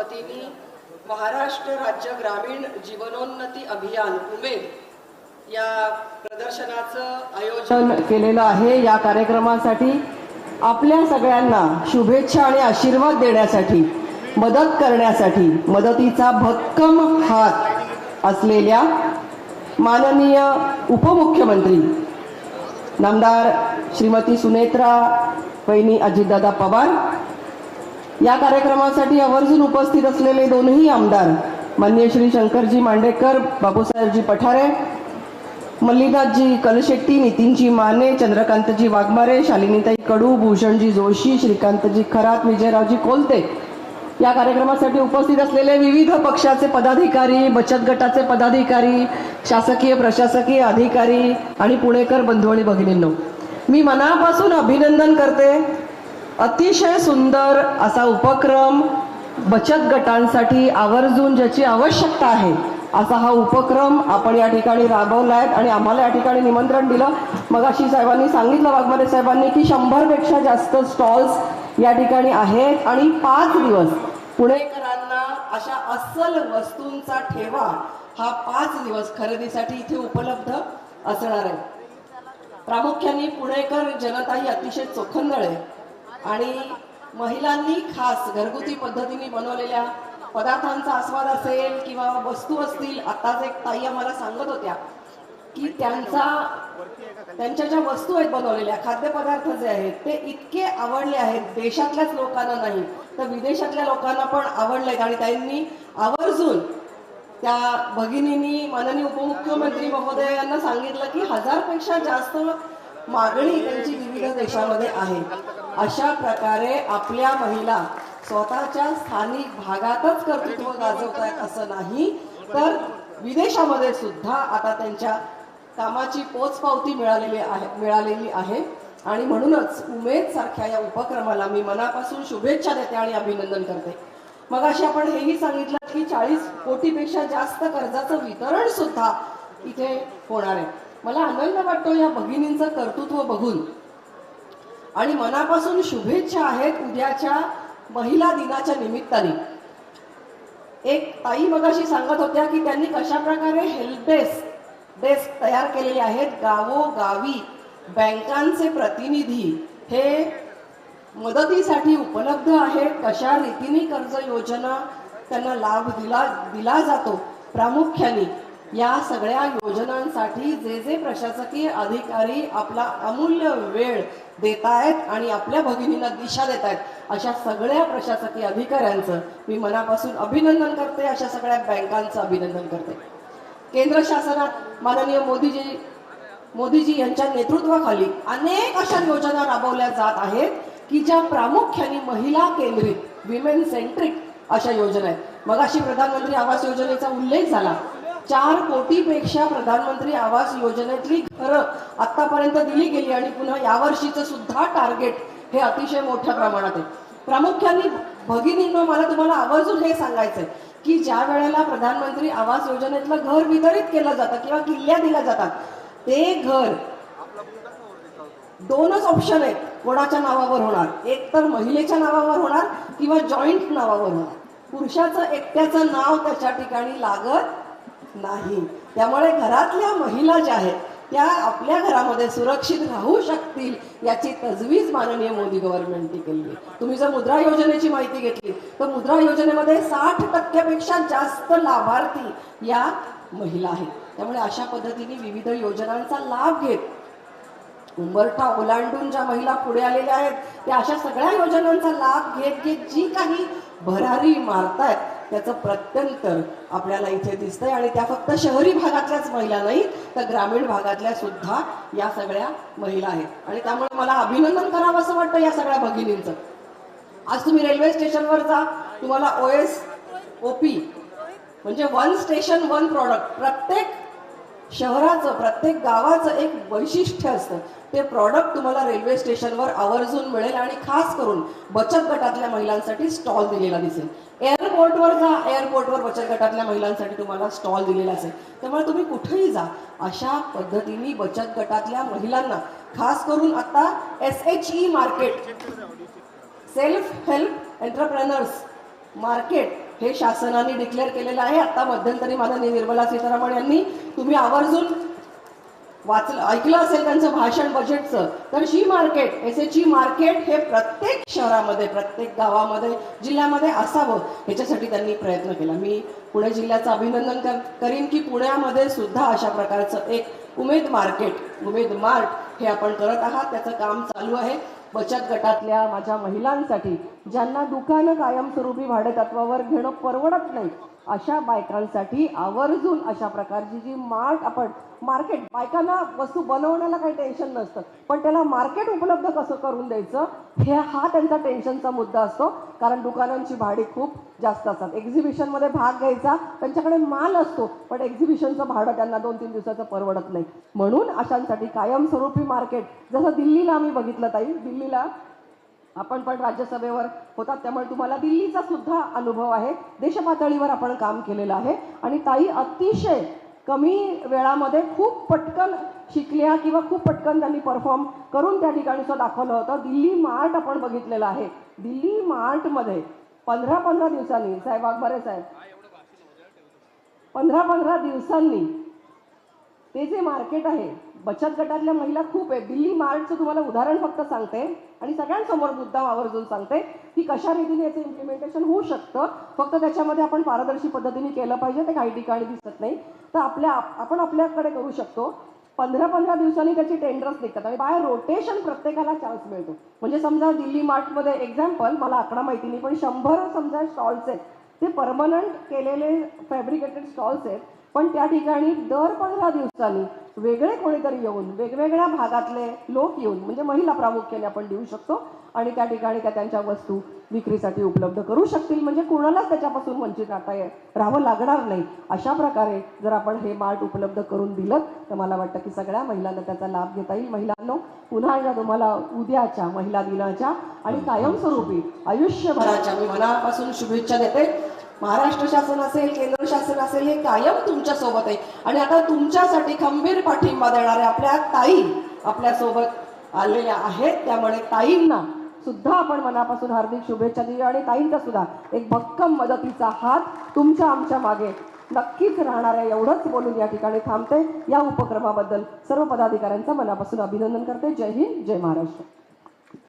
वतीने महाराष्ट्र राज्य ग्रामीण जीवनोन्नती अभियान उमेद या प्रदर्शनाचं आयोजन केलेलं आहे। या कार्यक्रमासाठी आपल्या सगळ्यांना शुभेच्छा आणि आशीर्वाद देण्यासाठी, मदत करण्यासाठी मदतीचा भक्कम हात असलेल्या माननीय उपमुख्यमंत्री नामदार श्रीमती सुनेत्रा वहिनी अजितदादा पवार, या कार्यक्रमासाठी आवर्जून उपस्थित असलेले दोनही आमदार माननीय श्री शंकरजी मांडेकर, बापूसाहेबजी पठारे, मल्लीनाथजी कलशेट्टी, नितीनजी माने, चंद्रकांतजी वाघमारे, शालिनीताई कडू, भूषणजी जोशी, श्रीकांतजी खरात, विजयरावजी कोलते, या कार्यक्रमासाठी उपस्थित असलेले विविध पक्षाचे पदाधिकारी, बचत गटाचे पदाधिकारी, शासकीय प्रशासकीय अधिकारी आणि पुणेकर बंधू आणि भगिनींनो, मी मनापासून अभिनंदन करते। अतिशय सुंदर असा उपक्रम, बचत गटांसाठी आवर्जून ज्याची आवश्यकता आहे असा हा उपक्रम आपण या ठिकाणी राबवलाय आणि आम्हाला या ठिकाणी निमंत्रण दिलं। मगाशी साहेबांनी सांगितलं, वाघमारे साहेबांनी, की 100 पेक्षा जास्त स्टॉल्स या ठिकाणी आहेत आणि 5 दिवस पुणेकरांना अशा अस्सल वस्तूंचा ठेवा हा 5 दिवस खरेदीसाठी इथे उपलब्ध असणार आहे। प्रामुख्याने पुणेकर जनता ही अतिशय चोखंदळ आहे आणि महिलांनी खास घरगुती पद्धतीने बनवलेल्या पदार्थांचा आस्वाद असेल किंवा वस्तू असतील, आताच एक ताई आम्हाला सांगत होत्या की त्यांच्या ज्या वस्तू आहेत बनवलेल्या खाद्यपदार्थ जे आहेत ते इतके आवडले आहेत, देशातल्याच लोकांना नाही तर विदेशातल्या लोकांना पण आवडलेत आणि त्यांनी आवर्जून त्या भगिनींनी माननीय उपमुख्यमंत्री महोदयांना सांगितलं की 1000 पेक्षा जास्त मागणी त्यांची विविध देशामध्ये आहे। अशा प्रकारे आपल्या महिला स्वतःच्या स्थानिक भागातच कर्तृत्व गाजवत आहेत असं नाही, तर विदेशामध्ये सुद्धा आता त्यांच्या कामाची पोचपावती मिळालेली आहे आणि म्हणूनच उमेद सारख्या या उपक्रमाला मी मनापासून शुभेच्छा देते आणि अभिनंदन करते। मग अशी आपण हेही सांगितलं की 40 कोटीपेक्षा जास्त कर्जाचं वितरण सुद्धा इथे होणार आहे। मला आनंद वाटतो या भगिनींचं कर्तृत्व बघून आणि मनापासून शुभेच्छा आहेत उद्याच्या महिला दिनाच्या निमित्ताने। एक ताई मगाशी सांगत होत्या की त्यांनी कशा प्रकारे हेल्प डेस्क तयार केलेले आहेत। गावोगावी बँकांचे प्रतिनिधी हे मदतीसाठी उपलब्ध आहेत, कशा रीतीने कर्ज योजना त्यांना लाभ दिला जातो। प्रामुख्याने या सगळ्या योजनांसाठी जे प्रशासकीय अधिकारी आपला अमूल्य वेळ देत आहेत आणि आपल्या भगिनींना दिशा देत आहेत, अशा सगळ्या प्रशासकीय अधिकाऱ्यांचं मी मनापासून अभिनंदन करते, अशा सगळ्या बँकांचं अभिनंदन करते। केंद्र शासनात माननीय मोदीजी यांच्या नेतृत्वाखाली अनेक अशा योजना राबवल्या जात आहेत की ज्या प्रामुख्याने महिला केंद्रित, विमेन सेंट्रिक अशा योजना आहेत। मगाशी प्रधानमंत्री आवास योजनेचा उल्लेख झाला। 4 कोटीपेक्षा प्रधानमंत्री आवास योजनेतली घरं आतापर्यंत दिली गेली आणि पुन्हा यावर्षीचं सुद्धा टार्गेट हे अतिशय मोठ्या प्रमाणात आहे। प्रामुख्याने भगिनींनो, मला तुम्हाला आवर्जून हे सांगायचंय की ज्या वेळेला प्रधानमंत्री आवास योजनेतलं घर वितरित केलं जातं किंवा किल्ल्या दिल्या जातात, ते घर 2च ऑप्शन आहेत, कोणाच्या नावावर होणार, एक तर महिलेच्या नावावर होणार किंवा जॉईंट नावावर होणार। पुरुषाचं एकट्याचं नाव त्याच्या ठिकाणी लागत नाही। त्यामुळे घरातल्या महिला ज्या आहेत त्या आपल्या घरामध्ये सुरक्षित राहू शकतील याची तजवीज माननीय मोदी गव्हर्नमेंटने केली आहे। तुम्ही जर मुद्रा योजनेची माहिती घेतली तर मुद्रा योजनेमध्ये 60% पेक्षा जास्त लाभार्थी या महिला आहेत। त्यामुळे अशा पद्धतीने विविध योजनांचा लाभ घेत उंबरठा ओलांडून ज्या महिला पुढे आलेल्या आहेत त्या अशा सगळ्या योजनांचा लाभ घेत जी काही भरारी मारतायत त्याचं प्रत्यंतर आपल्याला इथे दिसतंय आणि त्या फक्त शहरी भागातल्याच महिला नाही तर ग्रामीण भागातल्या सुद्धा या सगळ्या महिला आहेत आणि त्यामुळे मला अभिनंदन करावं असं वाटतं या सगळ्या भगिनींचं। आज तुम्ही रेल्वे स्टेशनवर जा, तुम्हाला OSOP म्हणजे 1 स्टेशन 1 प्रॉडक्ट, प्रत्येक शहराचं प्रत्येक गावाचं एक वैशिष्ट्य असतं, ते प्रॉडक्ट तुम्हाला रेल्वे स्टेशनवर आवर्जून मिळेल आणि खास करून बचत गटातल्या महिलांसाठी स्टॉल दिलेला दिसेल। एअरपोर्टवर जा, एअरपोर्टवर बचत गटातल्या महिलांसाठी तुम्हाला स्टॉल दिलेला असेल। त्यामुळे तुम्ही कुठेही जा, अशा पद्धतीने बचत गटातल्या महिलांना खास करून आता SHE market, self help entrepreneurs market हे शासनाने डिक्लेअर केलेलं आहे. आता मध्यंतरी माननीय निर्मला सीतारामन यांनी, तुम्ही आवर्जून ऐकलं असेल त्यांचं भाषण बजेटचं, तर शी मार्केट, SHG मार्केट हे प्रत्येक शहरामध्ये, प्रत्येक गावामध्ये, जिल्ह्यामध्ये असावं, ह्याच्यासाठी त्यांनी प्रयत्न केला. मी पुणे जिल्ह्याचं अभिनंदन करीन की पुण्यामध्ये सुद्धा अशा प्रकारचं एक उमेद मार्केट, उमेद मार्ट हे आपण करत आहात. त्याचं काम चालू आहे. बचत गटातल्या माझ्या महिलांसाठी, ज्यांना दुकानं कायमस्वरूपी भाडेतत्वावर घेणं परवडत नाही, अशा बायकांसाठी आवर्जून अशा प्रकारची जी मार्केट, बायकांना वस्तू बनवण्याला काही टेन्शन नसतं, पण त्याला मार्केट उपलब्ध कसं करून द्यायचं हा त्यांचा टेन्शनचा मुद्दा असतो. कारण दुकानांची भाडी खूप जास्त असतात. एक्झिबिशनमध्ये भाग घ्यायचा, त्यांच्याकडे माल असतो, पण एक्झिबिशनचं भाडं त्यांना 2-3 दिवसाचं परवडत नाही. म्हणून अशांसाठी कायमस्वरूपी मार्केट, जसं दिल्लीला आम्ही बघितलं ताई, दिल्लीला आपण पण राज्यसभेवर होतात, त्यामुळे तुम्हाला दिल्लीचा सुद्धा अनुभव आहे. देशपातळीवर आपण काम केलेलं आहे. आणि ताई अतिशय कमी वेळामध्ये खूप पटकन शिकल्या किंवा खूप पटकन त्यांनी परफॉर्म करून त्या ठिकाणी सुद्धा दाखवलं होतं. दिल्ली मार्ट आपण बघितलेलं आहे. दिल्ली मार्टमध्ये 15-15 दिवसांनी, साहेब वाघमारे साहेब, 15-15 दिवसांनी ते जे मार्केट आहे, बचत गटातल्या महिला खूप आहे. दिल्ली मार्टचं तुम्हाला उदाहरण फक्त सांगते आणि सगळ्यांसमोर मुद्दा आवर्जून सांगते की कशा रीतीने याचं इम्प्लिमेंटेशन होऊ शकतं. फक्त त्याच्यामध्ये आपण पारदर्शी पद्धतीने केलं पाहिजे. ते काही ठिकाणी दिसत नाही, तर आपण आपल्याकडे करू शकतो. 15-15 दिवसांनी त्याची टेंडर्स निघतात आणि बाय रोटेशन प्रत्येकाला चान्स मिळतो. म्हणजे समजा दिल्ली मार्टमध्ये एक्झाम्पल, मला आकडा माहिती नाही, पण 100 समजा स्टॉल्स आहेत, ते परमनंट केलेले फॅब्रिकेटेड स्टॉल्स आहेत, पण त्या ठिकाणी दर 15 दिवसांनी वेगळे कोणीतरी येऊन, वेगवेगळ्या भागातले लोक येऊन, म्हणजे महिला प्रामुख्याने आपण देऊ शकतो आणि त्या ठिकाणी त्या त्यांच्या वस्तू विक्रीसाठी उपलब्ध करू शकतील. म्हणजे कोणालाच त्याच्यापासून वंचित राहावं लागणार नाही. अशा प्रकारे जर आपण हे मार्ट उपलब्ध करून दिलं, तर मला वाटतं की सगळ्या महिलांना त्याचा लाभ घेता येईल. महिलांनो, पुन्हा एकदा तुम्हाला उद्याच्या महिला दिनाच्या आणि कायमस्वरूपी आयुष्यभराच्या मी मनापासून शुभेच्छा देते. महाराष्ट्र शासन असेल, केंद्र शासन असेल, हे कायम तुमच्या सोबत आहे. आणि आता तुमच्यासाठी खंबीर पाठिंबा देणारे आपल्या ताई आपल्यासोबत आलेल्या आहेत. त्यामुळे ताईंना सुद्धा आपण मनापासून हार्दिक शुभेच्छा देऊ आणि ताईंचा सुद्धा एक भक्कम मदतीचा हात तुमच्या आमच्या मागे नक्कीच राहणार आहे. एवढंच बोलून या ठिकाणी थांबते. या उपक्रमाबद्दल सर्व पदाधिकाऱ्यांचं मनापासून अभिनंदन करते. जय हिंद, जय महाराष्ट्र.